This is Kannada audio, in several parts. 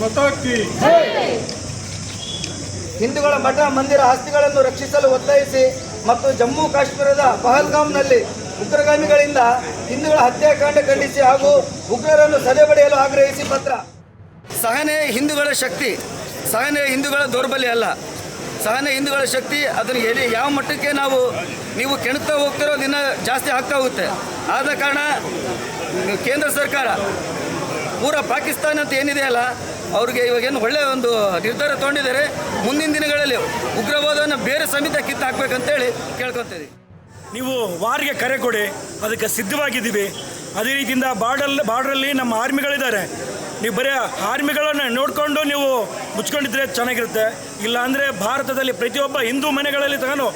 ಮಾತಾ ಕಿ ಹಿಂದೂಗಳ ಮಠ ಮಂದಿರ ಆಸ್ತಿಗಳನ್ನು ರಕ್ಷಿಸಲು ಒತ್ತಾಯಿಸಿ ಮತ್ತು ಜಮ್ಮು ಕಾಶ್ಮೀರದ ಪಹಲ್ಗಾಮ್ನಲ್ಲಿ ಉಗ್ರಗಾಮಿಗಳಿಂದ ಹಿಂದೂಗಳ ಹತ್ಯಾಕಾಂಡ ಖಂಡಿಸಿ ಹಾಗೂ ಉಗ್ರರನ್ನು ಸದೆಬಡಿಯಲು ಆಗ್ರಹಿಸಿ ಪತ್ರ. ಸಹನೆ ಹಿಂದೂಗಳ ಶಕ್ತಿ, ಸಹನೆ ಹಿಂದೂಗಳ ದೌರ್ಬಲ್ಯ ಅಲ್ಲ. ಸಹನೆ ಹಿಂದೂಗಳ ಶಕ್ತಿ. ಅದನ್ನು ಯಾವ ಮಟ್ಟಕ್ಕೆ ನೀವು ಕೆಣಕ್ತಾ ಹೋಗ್ತಿರೋ ದಿನ ಜಾಸ್ತಿ ಆಗ್ತಾ ಹೋಗುತ್ತೆ. ಆದ ಕಾರಣ ಕೇಂದ್ರ ಸರ್ಕಾರ ಪೂರ ಪಾಕಿಸ್ತಾನ ಅಂತ ಏನಿದೆಯಲ್ಲ ಅವ್ರಿಗೆ ಇವಾಗೇನು ಒಳ್ಳೆಯ ಒಂದು ನಿರ್ಧಾರ ತೊಗೊಂಡಿದ್ದಾರೆ. ಮುಂದಿನ ದಿನಗಳಲ್ಲಿ ಉಗ್ರವಾದವನ್ನು ಬೇರೆ ಸಮೇತ ಕಿತ್ತಾಕ್ಬೇಕಂತೇಳಿ ಕೇಳ್ಕೊತೀವಿ. ನೀವು ವಾರ್ಗೆ ಕರೆ ಕೊಡಿ, ಅದಕ್ಕೆ ಸಿದ್ಧವಾಗಿದ್ದೀವಿ. ಅದೇ ರೀತಿಯಿಂದ ಬಾರ್ಡ್ರಲ್ಲಿ ನಮ್ಮ ಆರ್ಮಿಗಳಿದ್ದಾರೆ. ನೀವು ಬರೀ ಆರ್ಮಿಗಳನ್ನು ನೋಡಿಕೊಂಡು ನೀವು ಮುಚ್ಕೊಂಡಿದ್ರೆ ಚೆನ್ನಾಗಿರುತ್ತೆ. ಇಲ್ಲಾಂದರೆ ಭಾರತದಲ್ಲಿ ಪ್ರತಿಯೊಬ್ಬ ಹಿಂದೂ ಮನೆಗಳಲ್ಲಿ ತಗೊಂಡು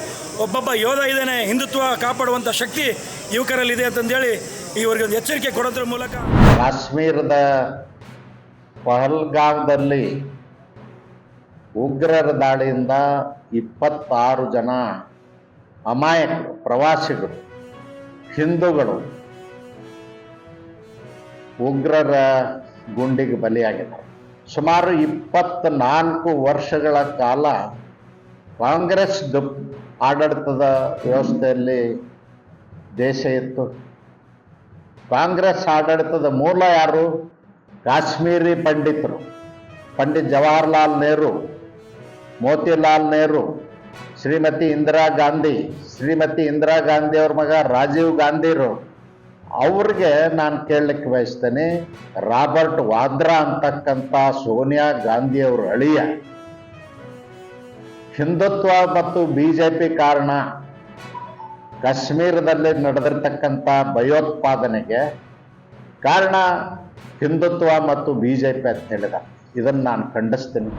ಒಬ್ಬೊಬ್ಬ ಯೋಧ ಇದ್ದಾನೆ, ಹಿಂದುತ್ವ ಕಾಪಾಡುವಂಥ ಶಕ್ತಿ ಯುವಕರಲ್ಲಿದೆ ಅಂತಂದೇಳಿ ಇವರಿಗೆ ಒಂದು ಎಚ್ಚರಿಕೆ ಕೊಡೋದ್ರ ಮೂಲಕ ಕಾಶ್ಮೀರದ ಪಹಲ್ಗಾಮ್ದಲ್ಲಿ ಉಗ್ರರ ದಾಳಿಯಿಂದ 26 ಜನ ಅಮಾಯಕರು, ಪ್ರವಾಸಿಗರು, ಹಿಂದೂಗಳು ಉಗ್ರರ ಗುಂಡಿಗೆ ಬಲಿಯಾಗಿದ್ದಾರೆ. ಸುಮಾರು 24 ವರ್ಷಗಳ ಕಾಲ ಕಾಂಗ್ರೆಸ್ ಆಡಳಿತದ ವ್ಯವಸ್ಥೆಯಲ್ಲಿ ದೇಶ ಇತ್ತು. ಕಾಂಗ್ರೆಸ್ ಆಡಳಿತದ ಮೂಲ ಯಾರು? ಕಾಶ್ಮೀರಿ ಪಂಡಿತರು, ಪಂಡಿತ್ ಜವಾಹರ್ಲಾಲ್ ನೆಹರು, ಮೋತಿಲಾಲ್ ನೆಹರು, ಶ್ರೀಮತಿ ಇಂದಿರಾ ಗಾಂಧಿ ಅವ್ರ ಮಗ ರಾಜೀವ್ ಗಾಂಧಿರು. ಅವ್ರಿಗೆ ನಾನು ಕೇಳಲಿಕ್ಕೆ ಬಯಸ್ತೇನೆ, ರಾಬರ್ಟ್ ವಾದ್ರಾ ಅಂತಕ್ಕಂಥ ಸೋನಿಯಾ ಗಾಂಧಿಯವ್ರ ಅಳಿಯ ಹಿಂದುತ್ವ ಮತ್ತು BJP ಕಾರಣ ಕಾಶ್ಮೀರದಲ್ಲಿ ನಡೆದಿರ್ತಕ್ಕಂಥ ಭಯೋತ್ಪಾದನೆಗೆ ಕಾರಣ ಹಿಂದುತ್ವ ಮತ್ತು BJP ಅಂತ ಹೇಳಿದ. ಇದನ್ನು ನಾನು ಖಂಡಿಸ್ತೀನಿ.